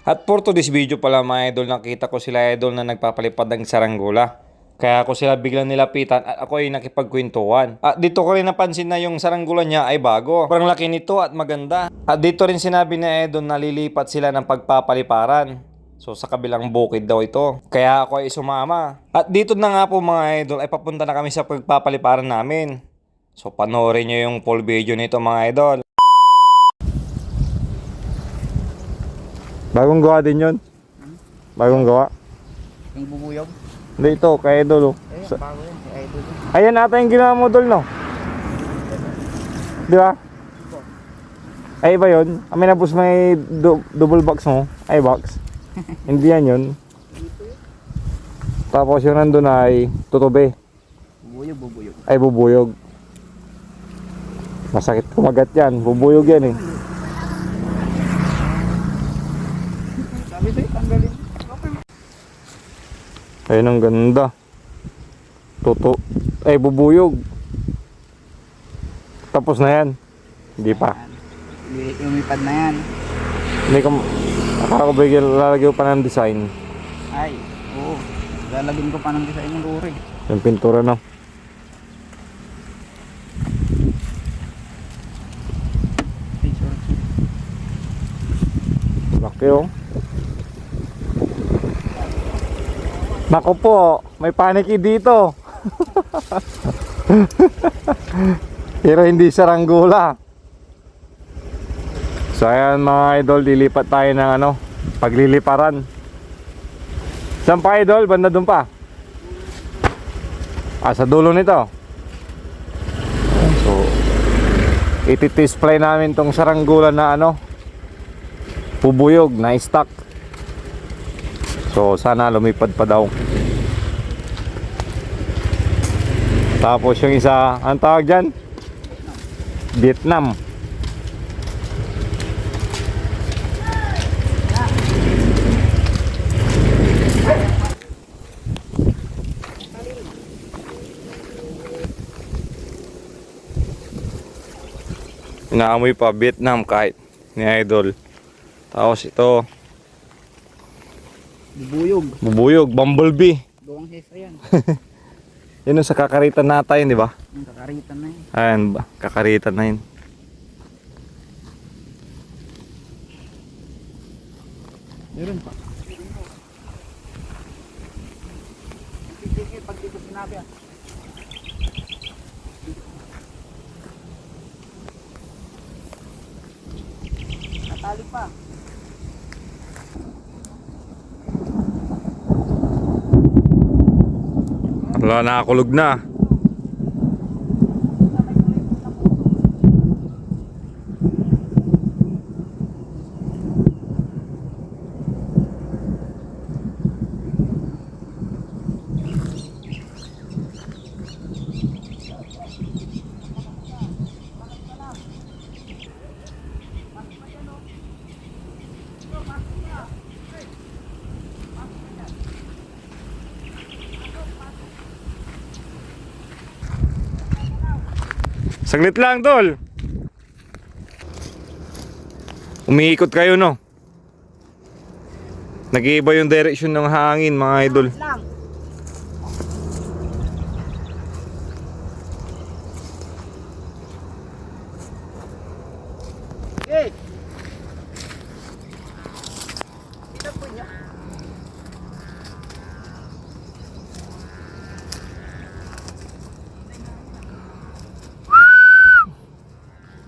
At for today's video pala mga idol, nakita ko sila idol na nagpapalipad ng saranggola. Kaya ako sila biglang nilapitan at ako ay nakipagkwentuhan. At dito ko rin napansin na yung saranggola niya ay bago. Parang laki nito at maganda. At dito rin sinabi ni idol na lilipat sila ng pagpapaliparan. So sa kabilang bukid daw ito. Kaya ako ay sumama. At dito na nga po mga idol ay papunta na kami sa pagpapaliparan namin. So panoorin nyo yung full video nito mga idol. Bagong gawa din yun. Bagong gawa. Yung bubuyog? Hindi ito, kay idol. Ayun, bago yan. Si idol yan. Ayan ata yung ginawa mo dol, no? Di ba? Ay iba yun. Amin na boss may double box mo. Ay box. Hindi yan yun. Tapos yung nandun ay tutubi. Bubuyog. Ay bubuyog. Masakit kumagat yan. Bubuyog yan eh. Sabi sa'yo, tanggalin. Ayun ang ganda. Ay bubuyog. Tapos na yan. Hindi pa. Lumipad na yan. Hindi ka. Akala ko bigyan lalagyan pa ng design. Ay, oo. Lalagyan ko pa ng design ng luri. Yung pintura no. Ay, sorry. Laki oh. Nako po, may paniki dito. Pero hindi saranggola. So ayan mga idol, dilipat tayo ng ano, pagliliparan. Saan pa idol? Banda dun pa? Sa dulo nito. So iti-display namin tong saranggola na ano, bubuyog na stock. So sana lumipad pa daw. Tapos yung isa, ang tawag dyan? Vietnam. Inaamoy pa Vietnam kahit ni idol. Tapos ito bubuyog, bumblebee. Gawang hesa yan. Yun yung sa kakaritan natin, di ba? Yung kakaritan na yan. Ayan ba, kakaritan na yun. Meron pa. Sige, pag dito sinabi ah. Natali pa. Wala, nakakulog na. Saglit lang, tol. Umiikot kayo, no? Nag-iiba yung direction ng hangin, mga idol. Hey! Ito po niya.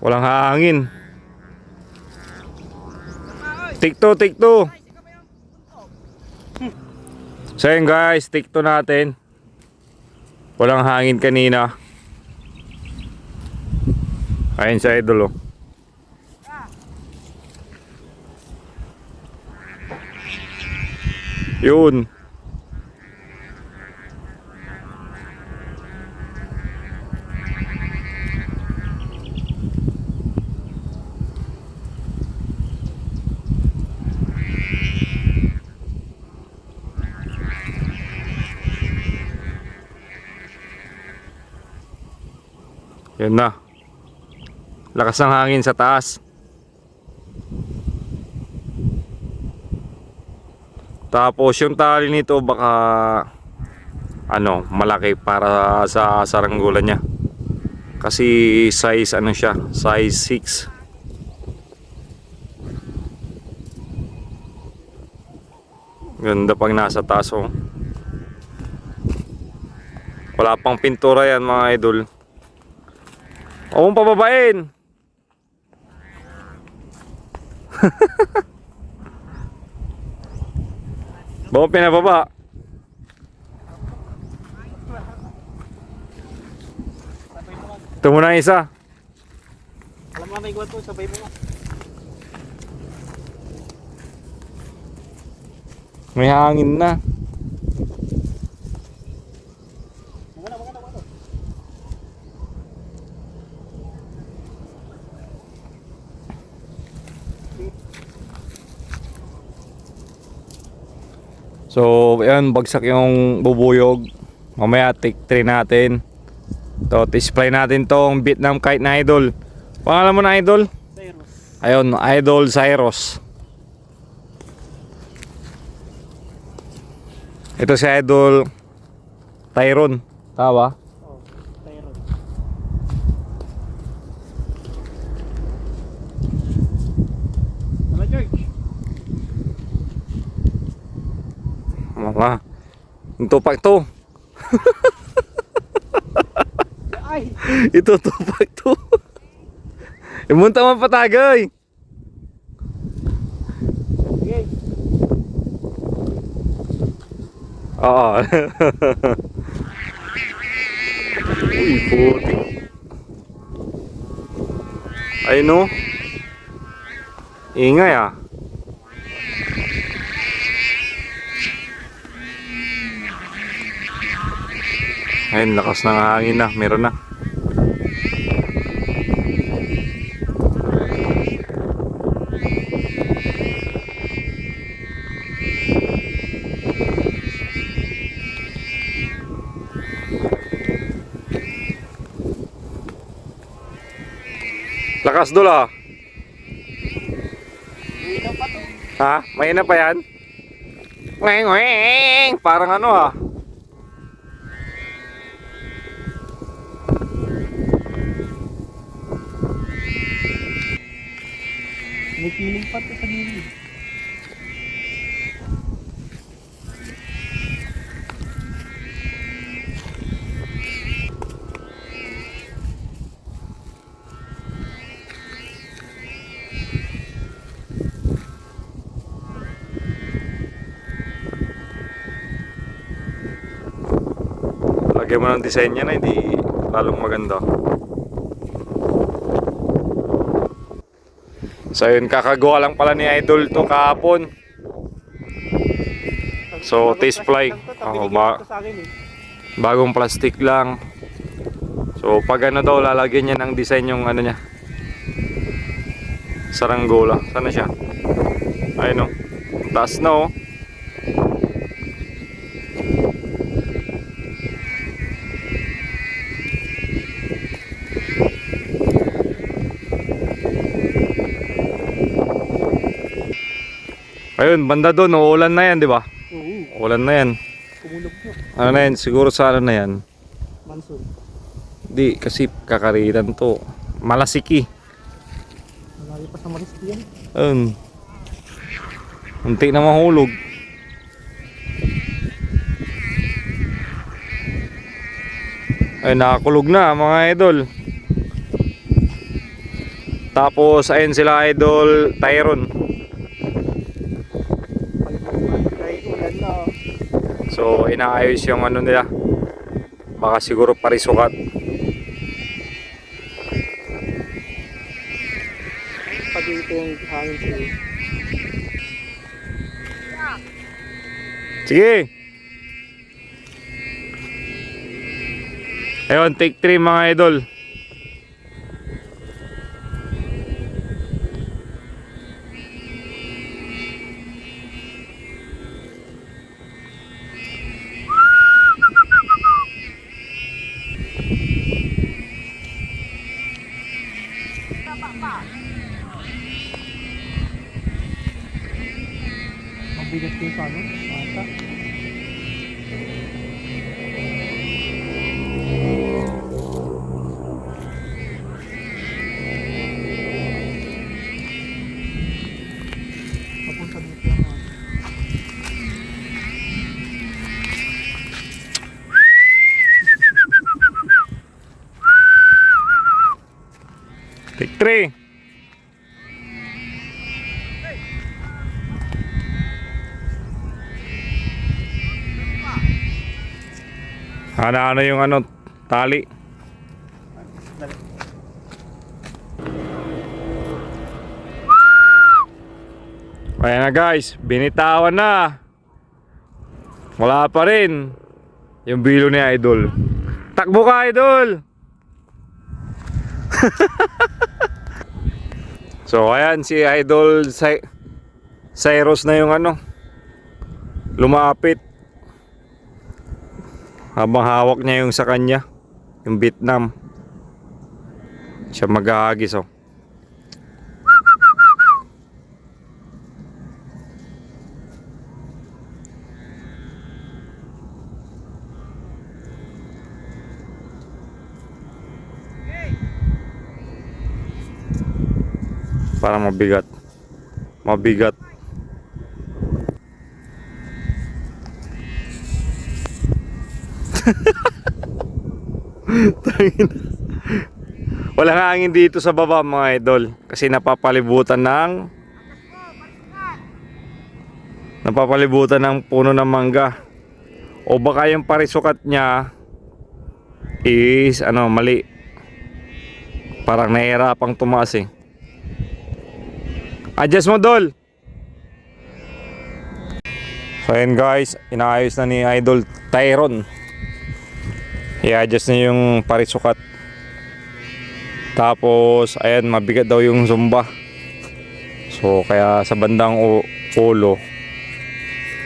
Walang hangin. Take two. So yun guys, take two natin. Walang hangin kanina. Ayun sa idol oh. Yun. Yun na. Lakas ng hangin sa taas. Tapos yung tali nito baka ano, malaki para sa saranggola niya. Kasi size ano siya, size 6. Ganda pag nasa taas oh. Wala pang pintura yan mga idol. Huwag mong pababain. Bawa pinababa. Ito muna ang isa. Alam mo may guwan to, sabay mo. May hangin na. So, ayan, bagsak yung bubuyog. Mamaya, take 3 natin. Ito, display natin tong Vietnam kite na idol. Pangalan mo na idol? Cyrus. Ayun, Idol Cyrus. Ito si Idol Tyron. Tawa? Oh, Cyrus. Hello, George. Mga. Ito pa ito. Ay! Ito tupak to. Imunta man patagay. Sige. Oo. Uy, puti. Ay no. Ingay ah. Ayun, lakas ng hangin na. Meron na. Lakas dula. Ito pa to. Ha? Mahina pa yan? Weng weng. Parang ano ah. May feeling pa to sa gilid. Lagyan mo ng design niya na hindi lalong maganda. So yun, kakagawa lang pala ni Idol to kahapon. So, taste fly. Oh, bagong plastic lang. So pag ano daw, lalagyan niya ng design yung ano niya, saranggola. Sana siya? Ayun o. Taas na o. Ayun, banda doon, uulan na yan, di ba? Oo. Uulan na yan. Kumulog nyo. Ano na yan? Siguro sa ano na yan? Manson. Di, kasi kakariran to. Malasiki. Malayo pa sa Mariski yan. Unti na mahulog. Ay, nakakulog na mga idol. Tapos, ayun sila Idol Tyron. Kahit ulan na. So, inaayos yung ano nila. Baka siguro parisukat. Pag ito yung hangin siya. Sige. Ayun, take 3 mga idol. mabigat yung sa ano? Ata. Papunta dito yung mga. Take 3. Ano yung ano, tali. Ayan na guys, binitawan na. Wala pa rin yung bilo ni Idol. Takbo ka, Idol! So ayan si Idol Cyrus na yung ano, lumapit. Habang hawak niya yung sa kanya, yung Vietnam. Siya maghahagis oh. Parang mabigat. Mabigat. Walang hangin dito sa baba mga idol kasi napapalibutan ng puno ng mangga. O baka yung parisukat niya is ano, mali. Parang nahihirapang tumaas eh. Adjust mo, Dol. So ayan guys, inaayos na ni Idol Tyron. I-adjust na yung parisukat. Tapos ayan, mabigat daw yung zumba. So kaya sa bandang ulo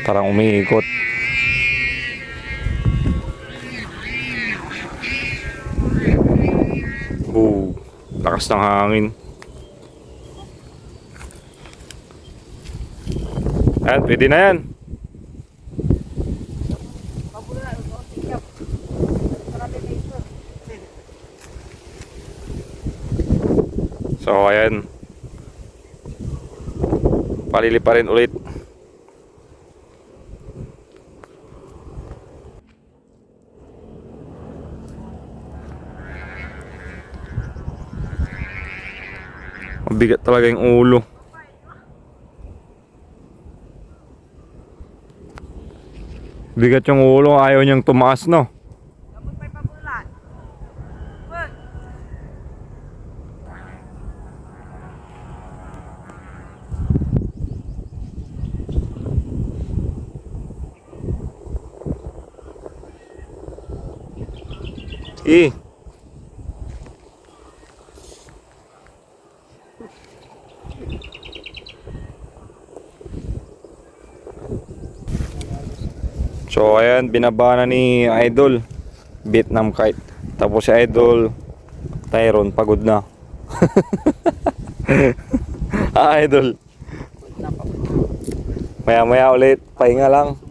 parang umiikot. Lakas ng hangin. Ayan, pwede na yan. So ayan, paliliparin ulit. Mabigat talaga yung ulo. Bigat yung ulo, ayaw niyang tumaas, no? Eh. So ayan, binaba na ni Idol Vietnam kite. Tapos si Idol Tyron pagod na. Idol. Maya maya ulit, pahinga lang.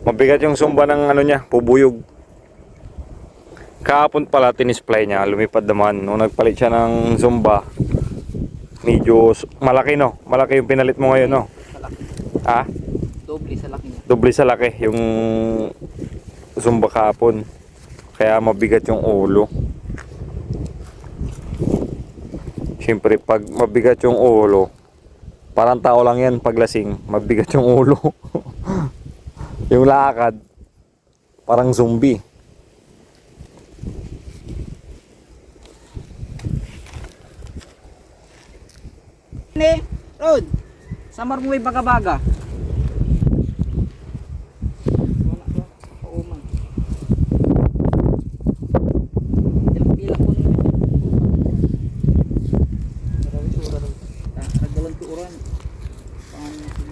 Mabigat yung sumba ng ano niya, pubuyog. Kahapon pala tinisplay niya, lumipad naman. Nung nagpalit siya ng Zumba, medyo malaki, no? Malaki yung pinalit mo ngayon, no? Ha? Doble sa laki niya. Doble sa laki yung Zumba kahapon. Kaya mabigat yung ulo. Siyempre pag mabigat yung ulo, parang tao lang yan pag lasing, mabigat yung ulo. Yung lakad parang zombie. Ne, Rod. Samar mo may baga-baga.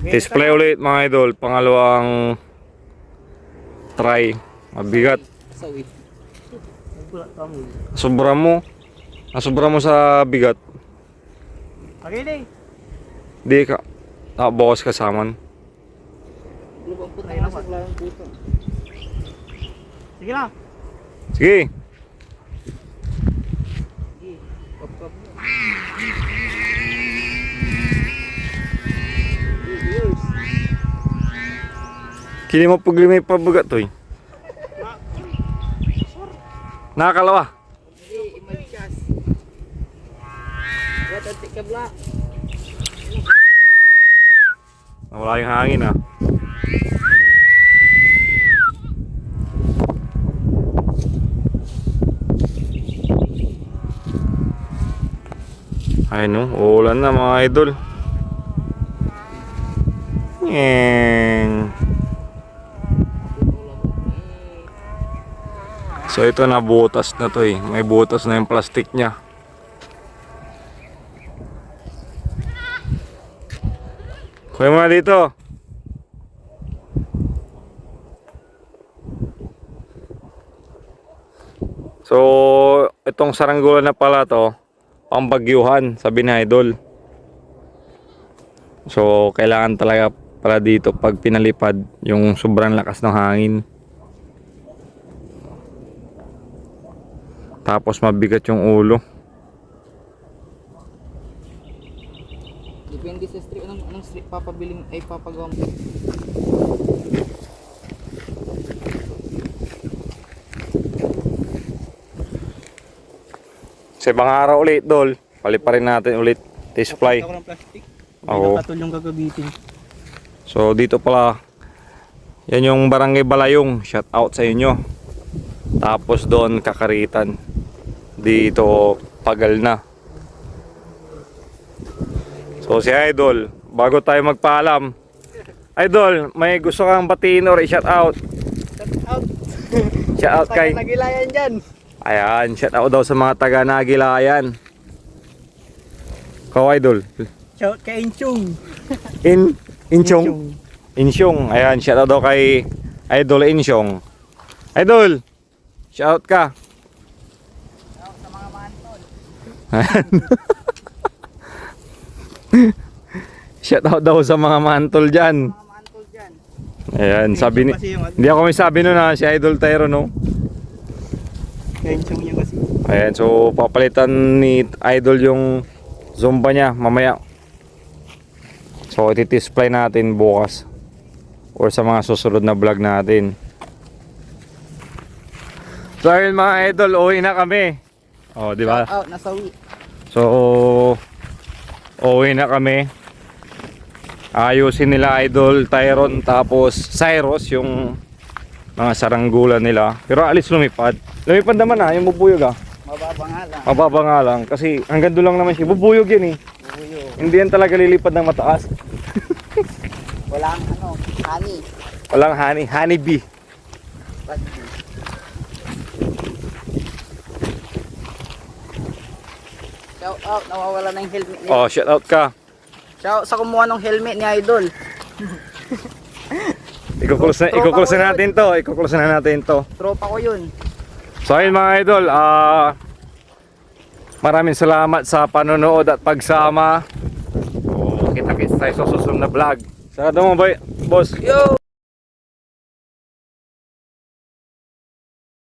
Display ulit mga idol, pangalawang try. Mabigat. Sobra mo. Sobra mo sa bigat. Okay, Di ka. Bukas kasaman. Bakla yung puto. Sige na. Sige. Sige. Kap-kap mo. Yes. Kini mo paglimay pabaga to eh. Nakakalawa. Hindi, imadkas. Wait, antik ka bla. Nawala yung hangin ah. Ay no, uulan na mga idol. Yeng. So ito na butas na to eh. May butas na yung plastic niya. Kuya mo na dito. So itong saranggola na pala to, pambagyuhan, sabi ni Idol. So kailangan talaga pala dito pag pinalipad yung sobrang lakas ng hangin. Tapos mabigat yung ulo. Depende sa strip. Anong strip papabiling ay papagawa mo? Sa ibang araw ulit, Dol, paliparin natin ulit T-supply. Ako ng plastic. Oo. Katol yung gagabitin. So dito pala, yan yung Barangay Balayong, shout out sa inyo. Tapos doon Kakaritan, dito Pagal na. So si Idol, bago tayo magpaalam, Idol, may gusto kang batiin or i-shout out? Shout out. Shout out kay, Nagilayan dyan. ayan, shout out daw sa mga taga Nagilayan. Ikaw Idol, Shout kay Inchung. Inchong. Insyong, ayan, shout out daw kay Idol Insyong. Idol, shout out ka. Shout sa mga mantol. Shout out daw sa mga mantol dyan. Mga mantol dyan. Ayan, sabi ni, Kasi yung hindi ako may sabi nun ha, si Idol Tyro no. kay Inchung yan kasi. Ayan, so papalitan ni Idol yung Zumba niya mamaya. So iti-display natin bukas or sa mga susunod na vlog natin. So ayun mga idol, uwi na kami. Oh, di ba? Shout out, nasawi. So uwi na kami. Ayusin nila Idol Tyron tapos Cyrus yung mga saranggola nila. Pero alis lumipad. Lumipad naman yung bubuyog Mababa nga lang. Mababa nga lang kasi hanggang doon lang naman siya. Bubuyog yan eh. Bubuyo. Hindi yan talaga lilipad ng mataas. Walang honey. Walang honey bee. Shout out, nawawala na yung helmet niya. Oh, shout out ka. Shout out sa kumuha ng helmet ni Idol. Ikukulsa na natin to. Ikukulsa na natin to. Tropa ko yun. So ayun mga idol, maraming salamat sa panonood at pagsama. Kita-kits tayo sa susunod na vlog. Sarado mo boy, boss. Yo!